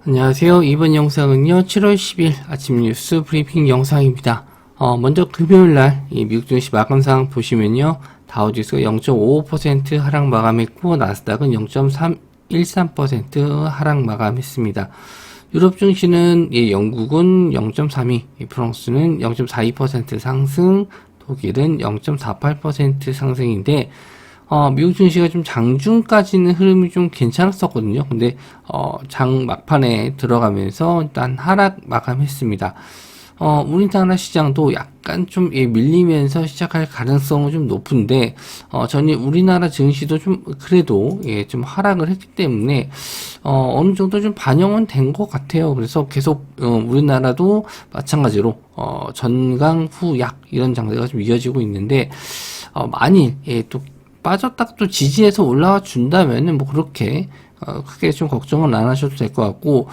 안녕하세요. 이번 영상은요, 7월 10일 아침 뉴스 브리핑 영상입니다. 먼저 금요일날 이 미국 증시 마감상 보시면요, 다우지수가 0.55% 하락 마감했고, 나스닥은 0.13% 하락 마감했습니다. 유럽 증시는 영국은 0.32, 프랑스는 0.42% 상승, 독일은 0.48% 상승인데, 미국 증시가 좀 장중까지는 흐름이 좀 괜찮았었거든요. 근데, 장 막판에 들어가면서 일단 하락 마감했습니다. 우리나라 시장도 약간 좀 밀리면서 시작할 가능성은 좀 높은데, 전에 우리나라 증시도 좀 그래도 좀 하락을 했기 때문에, 어느 정도 좀 반영은 된 것 같아요. 그래서 계속, 우리나라도 마찬가지로, 전강 후약 이런 장세가 좀 이어지고 있는데, 만일, 또 빠졌다가 또 지지해서 올라와 준다면은 뭐 그렇게 크게 좀 걱정은 안 하셔도 될 것 같고,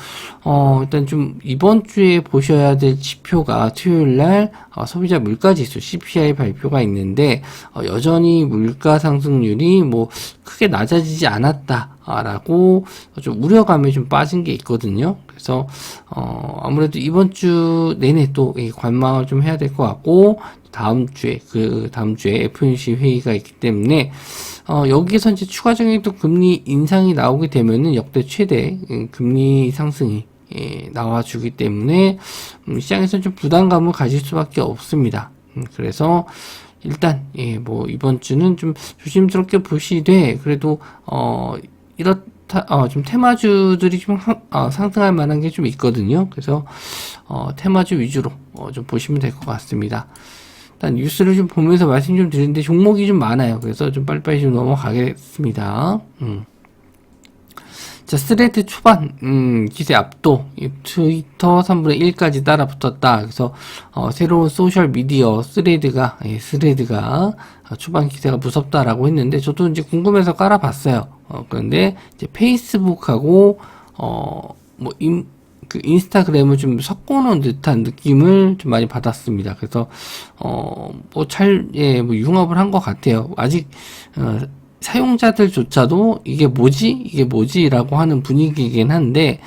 일단 좀 이번 주에 보셔야 될 지표가 토요일 날 소비자 물가지수 CPI 발표가 있는데, 여전히 물가 상승률이 뭐 크게 낮아지지 않았다라고 좀 우려감이 좀 빠진 게 있거든요. 그래서 아무래도 이번 주 내내 또 관망을 좀 해야 될 것 같고, 다음 주에 FOMC 회의가 있기 때문에 여기서 이제 추가적인 또 금리 인상이 나오게 되면은 역대 최대 금리 상승이 나와주기 때문에 시장에서는 좀 부담감을 가질 수밖에 없습니다. 그래서 일단 뭐 이번 주는 좀 조심스럽게 보시되, 그래도 이렇다 좀 테마주들이 좀 상승할 만한 게 좀 있거든요. 그래서 테마주 위주로 좀 보시면 될 것 같습니다. 일단 뉴스를 좀 보면서 말씀 좀 드리는데 종목이 좀 많아요. 그래서 좀 빨리빨리 좀 넘어가겠습니다. 자, 스레드 초반, 기세 압도, 트위터 3분의 1까지 따라 붙었다. 그래서, 새로운 소셜미디어 스레드가 초반 기세가 무섭다라고 했는데, 저도 이제 궁금해서 깔아봤어요. 그런데, 이제 페이스북하고, 인스타그램을 좀 섞어놓은 듯한 느낌을 좀 많이 받았습니다. 그래서, 융합을 한 것 같아요. 아직, 사용자들조차도 이게 뭐지? 라고 하는 분위기이긴 한데,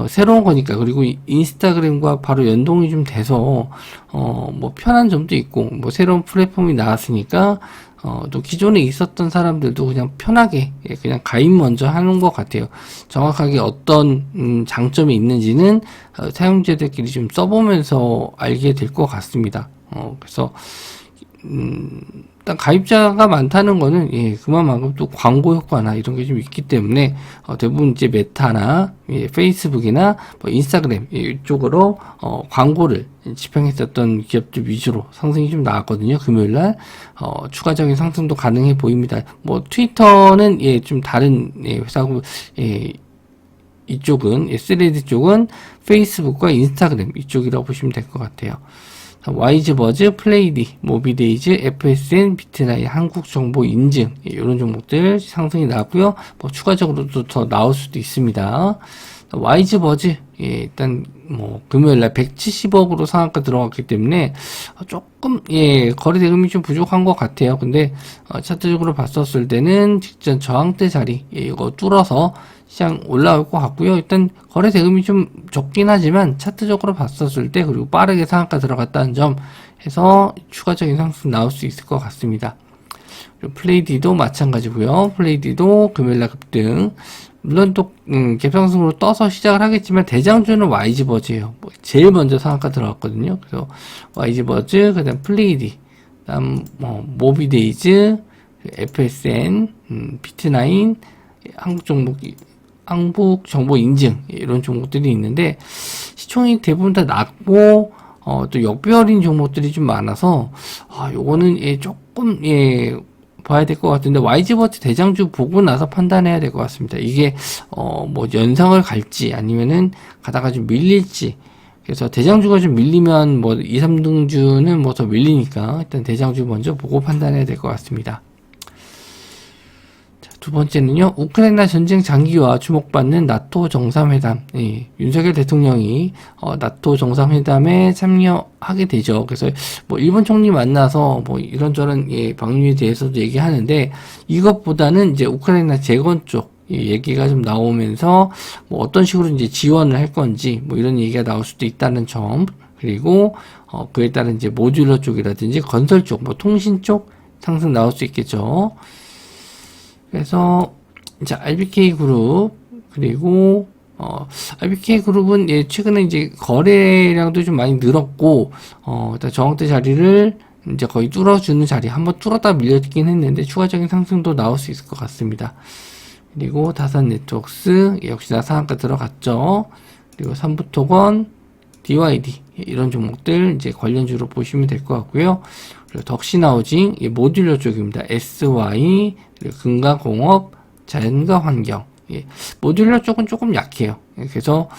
새로운 거니까. 그리고 인스타그램과 바로 연동이 좀 돼서, 편한 점도 있고, 새로운 플랫폼이 나왔으니까, 또 기존에 있었던 사람들도 그냥 편하게, 그냥 가입 먼저 하는 것 같아요. 정확하게 어떤, 장점이 있는지는, 사용자들끼리 좀 써보면서 알게 될 것 같습니다. 그래서, 일단 가입자가 많다는 거는 그만큼 또 광고 효과나 이런 게 좀 있기 때문에 대부분 이제 메타나 페이스북이나 인스타그램 이쪽으로 광고를 집행했었던 기업들 위주로 상승이 좀 나왔거든요. 금요일날 추가적인 상승도 가능해 보입니다. 트위터는 좀 다른 회사고, 이쪽은 스레드 쪽은 페이스북과 인스타그램 이쪽이라고 보시면 될 것 같아요. 와이즈버즈, 플레이디, 모비데이즈, FSN, 비트나인, 한국정보인증 이런 종목들 상승이 나왔고요. 추가적으로도 더 나올 수도 있습니다. 와이즈버즈 일단 금요일날 170억으로 상한가 들어갔기 때문에 조금 거래 대금이 좀 부족한 것 같아요. 근데 차트적으로 봤었을 때는 직전 저항대 자리 이거 뚫어서 시장 올라올 것 같고요. 일단 거래 대금이 좀 적긴 하지만 차트적으로 봤었을 때, 그리고 빠르게 상한가 들어갔다는 점 해서 추가적인 상승 나올 수 있을 것 같습니다. 플레이디도 마찬가지고요. 플레이디도 금요일날 급등. 물론 또 갭상승으로 떠서 시작을 하겠지만 대장주는 와이즈버즈예요. 제일 먼저 상한가 들어갔거든요. 그래서 와이즈버즈, 그다음 플레이디, 그다음 모비데이즈, FSN, 비트나인, 한국정보인증 이런 종목들이 있는데 시총이 대부분 다 낮고 또 역별인 종목들이 좀 많아서 요거는 조금 봐야 될 것 같은데, YG버트 대장주 보고 나서 판단해야 될 것 같습니다. 이게 연상을 갈지 아니면은 가다가 좀 밀릴지. 그래서 대장주가 좀 밀리면 2, 3등주는 더 밀리니까 일단 대장주 먼저 보고 판단해야 될 것 같습니다. 두 번째는요, 우크라이나 전쟁 장기화 주목받는 나토 정상회담. 윤석열 대통령이 나토 정상회담에 참여하게 되죠. 그래서 일본 총리 만나서 이런저런 방류에 대해서도 얘기하는데, 이것보다는 이제 우크라이나 재건 쪽 이 얘기가 좀 나오면서 뭐 어떤 식으로 이제 지원을 할 건지 뭐 이런 얘기가 나올 수도 있다는 점, 그리고 그에 따른 이제 모듈러 쪽이라든지 건설 쪽, 뭐 통신 쪽 상승 나올 수 있겠죠. 그래서 이제 RBK 그룹, 그리고 RBK 그룹은 예, 최근에 이제 거래량도 좀 많이 늘었고 일단 저항대 자리를 이제 거의 뚫어주는 자리, 한번 뚫었다 밀렸긴 했는데 추가적인 상승도 나올 수 있을 것 같습니다. 그리고 다산 네트워크스 역시나 상한가 들어갔죠. 그리고 삼부토건, DYD 이런 종목들 이제 관련주로 보시면 될 것 같고요. 그리고 덕신하우징 모듈러 쪽입니다. SY, 그리고 금가공업, 자연가환경. 예, 모듈러 쪽은 조금 약해요. 그래서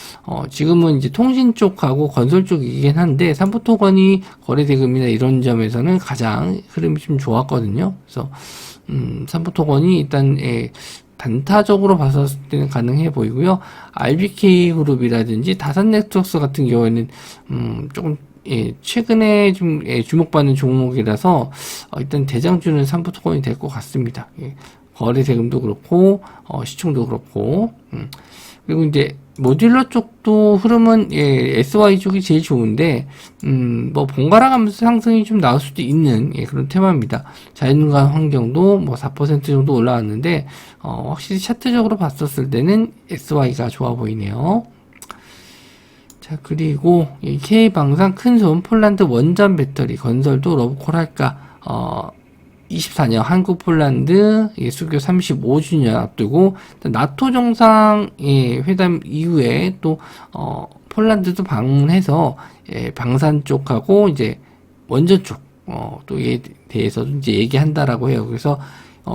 지금은 이제 통신 쪽하고 건설 쪽이긴 한데 삼부토건이 거래대금이나 이런 점에서는 가장 흐름이 좀 좋았거든요. 그래서 삼부토건이 일단 단타적으로 봤을 때는 가능해 보이고요. RBK 그룹이라든지 다산 네트워크스 같은 경우에는 조금 최근에 좀 주목받는 종목이라서 일단 대장주는 삼부토건이 될 것 같습니다. 거래 대금도 그렇고 시총도 그렇고 그리고 이제 모듈러 쪽도 흐름은 SY 쪽이 제일 좋은데 뭐 번갈아 가면서 상승이 좀 나올 수도 있는 그런 테마입니다. 자연과 환경도 뭐 4% 정도 올라왔는데 확실히 차트적으로 봤었을 때는 SY가 좋아 보이네요. 자, 그리고 이 K방산 큰손 폴란드 원전 배터리 건설도 러브콜 할까 24년 한국 폴란드 수교 35주년 앞두고 나토 정상 회담 이후에 또 폴란드도 방문해서 방산 쪽하고 이제 원전 쪽 또에 대해서도 이제 얘기한다라고 해요. 그래서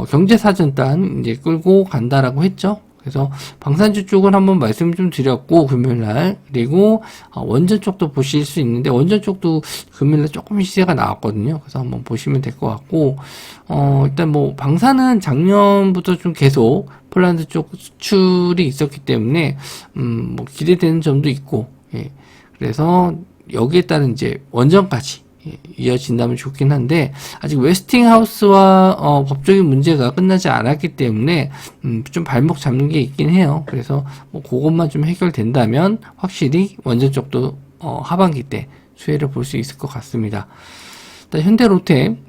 경제사전단 이제 끌고 간다라고 했죠. 그래서 방산주 쪽은 한번 말씀 좀 드렸고 금요일날, 그리고 원전 쪽도 보실 수 있는데 원전 쪽도 금요일날 조금 시세가 나왔거든요. 그래서 한번 보시면 될 것 같고 일단 뭐 방산은 작년부터 좀 계속 폴란드 쪽 수출이 있었기 때문에 뭐 기대되는 점도 있고 그래서 여기에 따른 이제 원전까지 이어진다면 좋긴 한데 아직 웨스팅하우스와 법적인 문제가 끝나지 않았기 때문에 좀 발목 잡는 게 있긴 해요. 그래서 뭐 그것만 좀 해결된다면 확실히 원전 쪽도 하반기 때 수혜를 볼 수 있을 것 같습니다. 일단 현대로템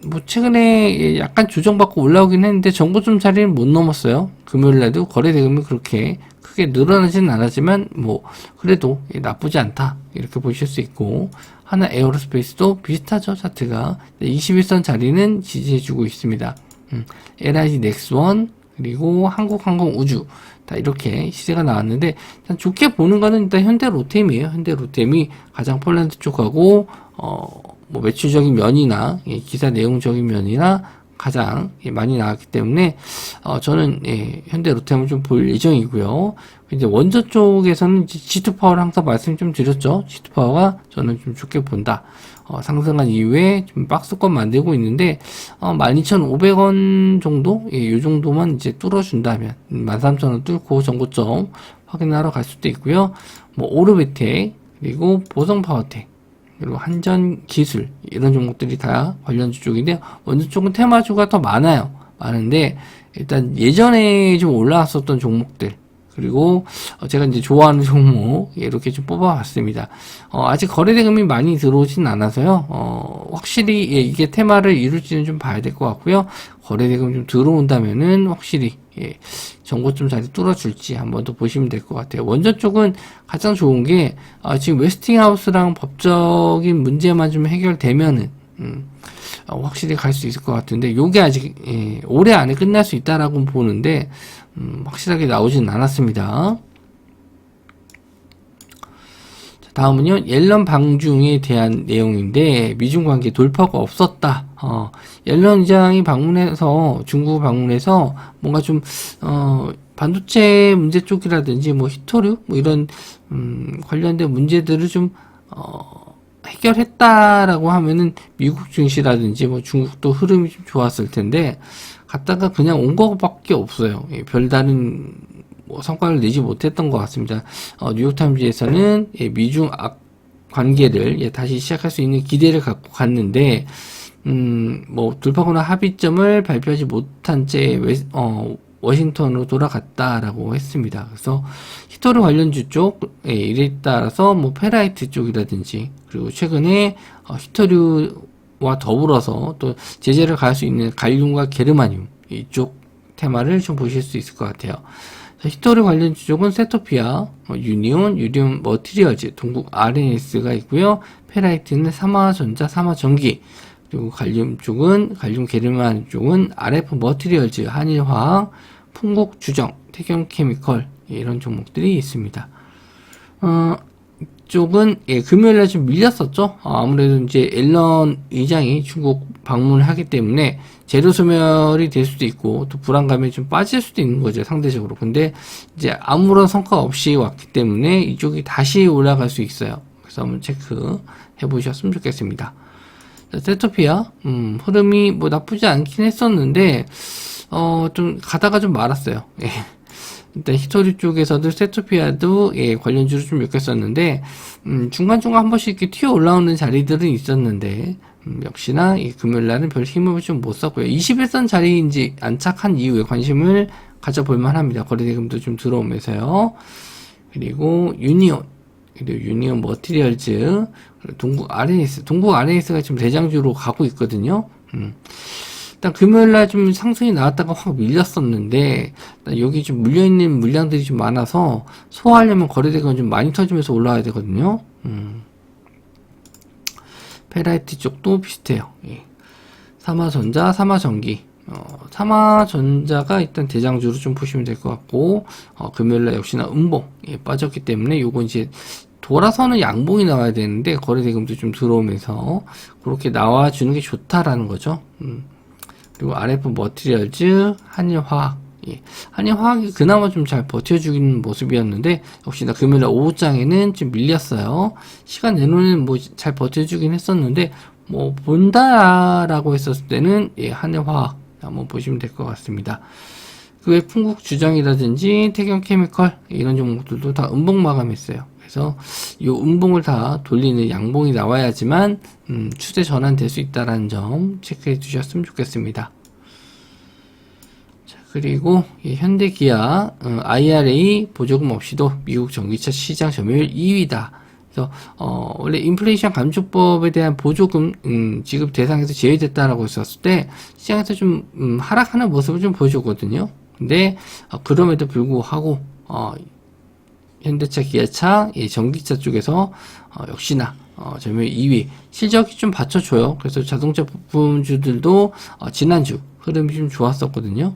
뭐 최근에 약간 조정받고 올라오긴 했는데 정고점 자리는 못 넘었어요. 금요일날도 거래 대금이 그렇게 크게 늘어나지는 않았지만 뭐 그래도 나쁘지 않다 이렇게 보실 수 있고, 하나 에어로스페이스도 비슷하죠. 차트가 21선 자리는 지지해주고 있습니다. LIG 넥스원 그리고 한국항공우주 다 이렇게 시세가 나왔는데 일단 좋게 보는 거는 일단 현대로템이에요. 현대로템이 가장 폴란드 쪽하고 뭐 매출적인 면이나 기사 내용적인 면이나 가장 많이 나왔기 때문에 저는 현대로템을 좀 볼 예정이고요. 이제 원전 쪽에서는 G2파워를 항상 말씀 좀 드렸죠. G2파워가 저는 좀 좋게 본다. 상승한 이후에 좀 박스권 만들고 있는데 12,500원 정도 이 정도만 이제 뚫어준다면 13,000원 뚫고 전고점 확인하러 갈 수도 있고요. 뭐 오르베텍 그리고 보성파워텍 그리고 한전기술 이런 종목들이 다 관련주 쪽인데 원전 쪽은 테마주가 더 많은데 일단 예전에 좀 올라왔었던 종목들 그리고 제가 이제 좋아하는 종목 이렇게 좀 뽑아봤습니다. 아직 거래대금이 많이 들어오진 않아서요. 확실히 이게 테마를 이룰지는 좀 봐야 될 것 같고요. 거래대금 좀 들어온다면은 확실히 정고점 자리 뚫어줄지 한번 더 보시면 될 것 같아요. 원전 쪽은 가장 좋은 게 지금 웨스팅하우스랑 법적인 문제만 좀 해결되면은 확실히 갈 수 있을 것 같은데 요게 아직 올해 안에 끝날 수 있다라고 보는데 확실하게 나오진 않았습니다. 자, 다음은요 옐런 방중에 대한 내용인데 미중 관계 돌파가 없었다. 옐런 의장이 방문해서 중국 방문해서 뭔가 좀 반도체 문제 쪽이라든지 뭐 히토류 뭐 이런 관련된 문제들을 좀 해결했다라고 하면은 미국 증시라든지 뭐 중국도 흐름이 좀 좋았을 텐데 갔다가 그냥 온 것밖에 없어요. 별다른 뭐 성과를 내지 못했던 것 같습니다. 뉴욕타임즈에서는 미중 관계를 다시 시작할 수 있는 기대를 갖고 갔는데 뭐 돌파구나 합의점을 발표하지 못한 채 워싱턴으로 돌아갔다라고 했습니다. 그래서 히토류 관련주 쪽, 일에 따라서 뭐 페라이트 쪽이라든지, 그리고 최근에 히토류와 더불어서 또 제재를 가할 수 있는 갈륨과 게르마늄 이쪽 테마를 좀 보실 수 있을 것 같아요. 히토류 관련주 쪽은 세토피아, 유니온, 유리온 머티리얼즈, 동국 RNS가 있고요. 페라이트는 삼화전자, 삼화전기, 그리고 갈륨 쪽은 갈륨 게르마늄 쪽은 RF 머티리얼즈, 한일화학, 풍국주정, 태경케미컬 이런 종목들이 있습니다. 이쪽은 금요일날 좀 밀렸었죠. 아무래도 이제 앨런 의장이 중국 방문을 하기 때문에 재료 소멸이 될 수도 있고 또 불안감이 좀 빠질 수도 있는 거죠, 상대적으로. 근데 이제 아무런 성과 없이 왔기 때문에 이쪽이 다시 올라갈 수 있어요. 그래서 한번 체크해 보셨으면 좋겠습니다. 세토피아 흐름이 뭐 나쁘지 않긴 했었는데 좀 가다가 좀 말았어요. 예. 일단 히토리 쪽에서도 세토피아도 관련주를 좀 엮였었는데 중간중간 한 번씩 이렇게 튀어 올라오는 자리들은 있었는데 역시나 금요일날은 별 힘을 좀 못 썼고요. 21선 자리인지 안착한 이후에 관심을 가져볼 만합니다. 거래대금도 좀 들어오면서요. 그리고 유니온, 그리고 유니온 머티리얼즈, 동국 RNS가 지금 대장주로 가고 있거든요. 일단 금요일날 좀 상승이 나왔다가 확 밀렸었는데, 여기 좀 물려있는 물량들이 좀 많아서 소화하려면 거래대금은 좀 많이 터지면서 올라와야 되거든요. 페라이트 쪽도 비슷해요. 예. 삼화전자, 삼화전기. 삼화전자가 일단 대장주로 좀 보시면 될 것 같고, 금요일날 역시나 음봉, 빠졌기 때문에 요거 이제 돌아서는 양봉이 나와야 되는데, 거래대금도 좀 들어오면서, 그렇게 나와주는 게 좋다라는 거죠. 그리고 RF 머티리얼즈, 한일화학. 한일화학이 그나마 좀 잘 버텨주는 모습이었는데, 역시나 금요일 오후장에는 좀 밀렸어요. 시간 내놓으면 뭐 잘 버텨주긴 했었는데, 뭐, 본다라고 했었을 때는, 한일화학 한번 보시면 될 것 같습니다. 그 외 풍국주정이라든지 태경케미컬, 이런 종목들도 다 음봉 마감했어요. 그래서 이 음봉을 다 돌리는 양봉이 나와야지만 추세 전환될 수 있다는 점 체크해 주셨으면 좋겠습니다. 자, 그리고 현대기아 IRA 보조금 없이도 미국 전기차 시장 점유율 2위다. 그래서 원래 인플레이션 감축법에 대한 보조금 지급 대상에서 제외됐다라고 했었을 때 시장에서 좀 하락하는 모습을 좀 보여줬거든요. 근데 그럼에도 불구하고 현대차, 기아차, 전기차 쪽에서 역시나 점유율 2위 실적이 좀 받쳐줘요. 그래서 자동차 부품주들도 지난주 흐름이 좀 좋았었거든요.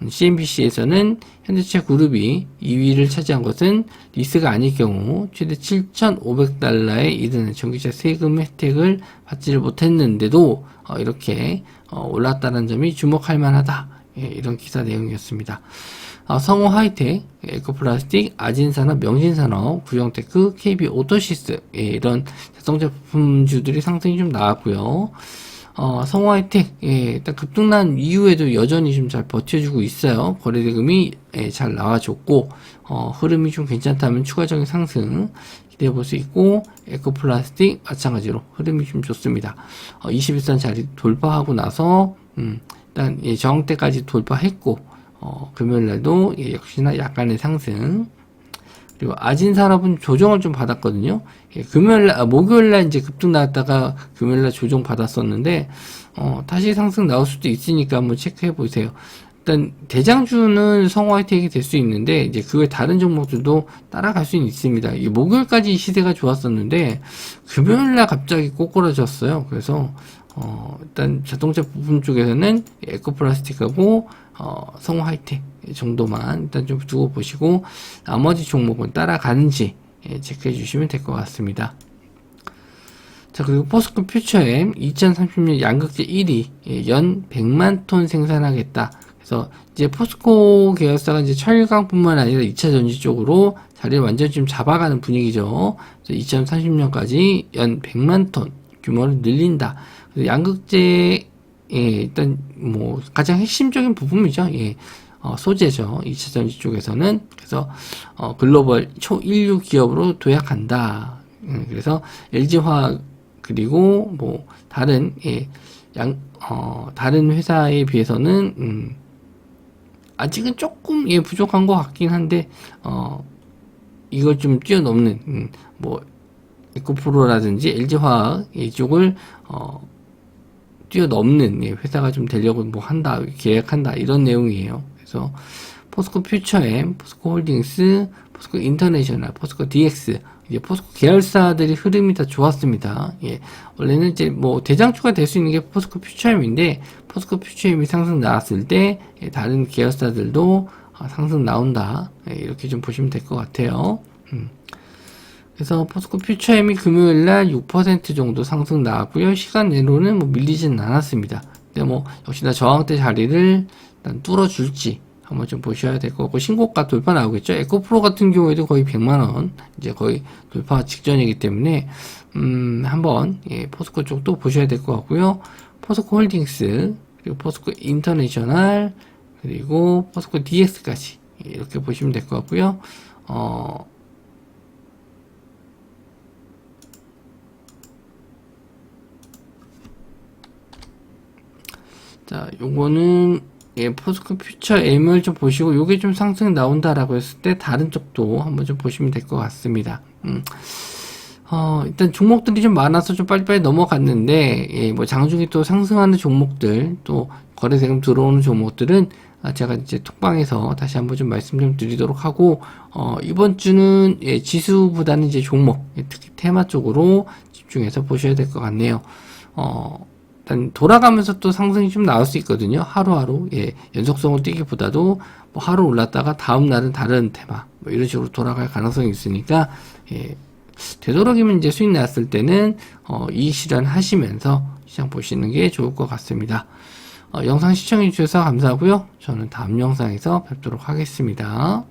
CNBC에서는 현대차 그룹이 2위를 차지한 것은 리스가 아닐 경우 최대 7,500달러에 이르는 전기차 세금 혜택을 받지를 못했는데도 이렇게 올랐다는 점이 주목할 만하다. 이런 기사 내용이었습니다. 성호 하이텍, 에코플라스틱, 아진산업, 명신산업, 구형테크, KB오토시스 이런 자동차 부품주들이 상승이 좀 나왔고요. 성호 하이텍 일단 급등난 이후에도 여전히 좀 잘 버텨주고 있어요. 거래대금이 잘 나와줬고 흐름이 좀 괜찮다면 추가적인 상승 기대해 볼 수 있고, 에코플라스틱 마찬가지로 흐름이 좀 좋습니다. 21선 자리 돌파하고 나서 일단 저항대까지 돌파했고 금요일날도 역시나 약간의 상승. 그리고 아진산업은 조정을 좀 받았거든요. 목요일날 이제 급등 나왔다가 금요일날 조정 받았었는데 다시 상승 나올 수도 있으니까 한번 체크해 보세요. 일단 대장주는 성호 하이텍이 될 수 있는데 이제 그 외 다른 종목들도 따라갈 수는 있습니다. 목요일까지 시세가 좋았었는데 금요일날 갑자기 꼬꾸라졌어요. 그래서 일단 자동차 부품 쪽에서는 에코플라스틱하고 성호 하이텍 정도만 일단 좀 두고 보시고 나머지 종목은 따라가는지 체크해 주시면 될 것 같습니다. 자, 그리고 포스코 퓨처엠 2030년 양극재 1위 연 100만 톤 생산하겠다. 그래서 이제 포스코 계열사가 이제 철강뿐만 아니라 2차 전지 쪽으로 자리를 완전히 좀 잡아가는 분위기죠. 2030년까지 연 100만 톤 규모를 늘린다. 양극재 일단 뭐 가장 핵심적인 부분이죠. 소재죠. 2차 전지 쪽에서는. 그래서 글로벌 초일류 기업으로 도약한다. 그래서 LG화학 그리고 뭐 다른 다른 회사에 비해서는 아직은 조금 예 부족한 것 같긴 한데 이걸 좀 뛰어넘는 뭐 에코프로라든지 LG화학 이쪽을 뛰어넘는 예, 회사가 좀 되려고 뭐 한다 계획한다 이런 내용이에요. 그래서 포스코 퓨처엠, 포스코 홀딩스, 포스코 인터내셔널, 포스코 DX 이제 포스코 계열사들이 흐름이 다 좋았습니다. 예, 원래는 이제 뭐 대장주가 될 수 있는 게 포스코 퓨처엠인데 포스코 퓨처엠이 상승 나왔을 때 예, 다른 계열사들도 상승 나온다 예, 이렇게 좀 보시면 될 것 같아요. 그래서 포스코 퓨처엠이 금요일날 6% 정도 상승 나왔고요. 시간 내로는 뭐 밀리지는 않았습니다. 근데 뭐 역시나 저항대 자리를 일단 뚫어줄지 한번 좀 보셔야 될 것 같고 신고가 돌파 나오겠죠. 에코프로 같은 경우에도 거의 100만원 이제 거의 돌파 직전이기 때문에 한번 예, 포스코 쪽도 보셔야 될 것 같고요. 포스코 홀딩스 그리고 포스코 인터내셔널 그리고 포스코 DX까지 이렇게 보시면 될 것 같고요. 자, 요거는 예, 포스코 퓨처 M을 좀 보시고 요게 좀 상승 나온다라고 했을 때 다른 쪽도 한번 좀 보시면 될 것 같습니다. 일단 종목들이 좀 많아서 좀 빨리빨리 넘어갔는데 예, 뭐 장중에 또 상승하는 종목들 또 거래세금 들어오는 종목들은 제가 이제 톡방에서 다시 한번 좀 말씀 좀 드리도록 하고 이번 주는 예, 지수보다는 이제 종목 특히 테마 쪽으로 집중해서 보셔야 될 것 같네요. 일단 돌아가면서 또 상승이 좀 나올 수 있거든요. 하루하루 예, 연속성을 뛰기보다도 뭐 하루 올랐다가 다음 날은 다른 테마 뭐 이런 식으로 돌아갈 가능성이 있으니까 예, 되도록이면 이제 수익 났을 때는 이익 실현하시면서 시장 보시는 게 좋을 것 같습니다. 영상 시청해 주셔서 감사하고요. 저는 다음 영상에서 뵙도록 하겠습니다.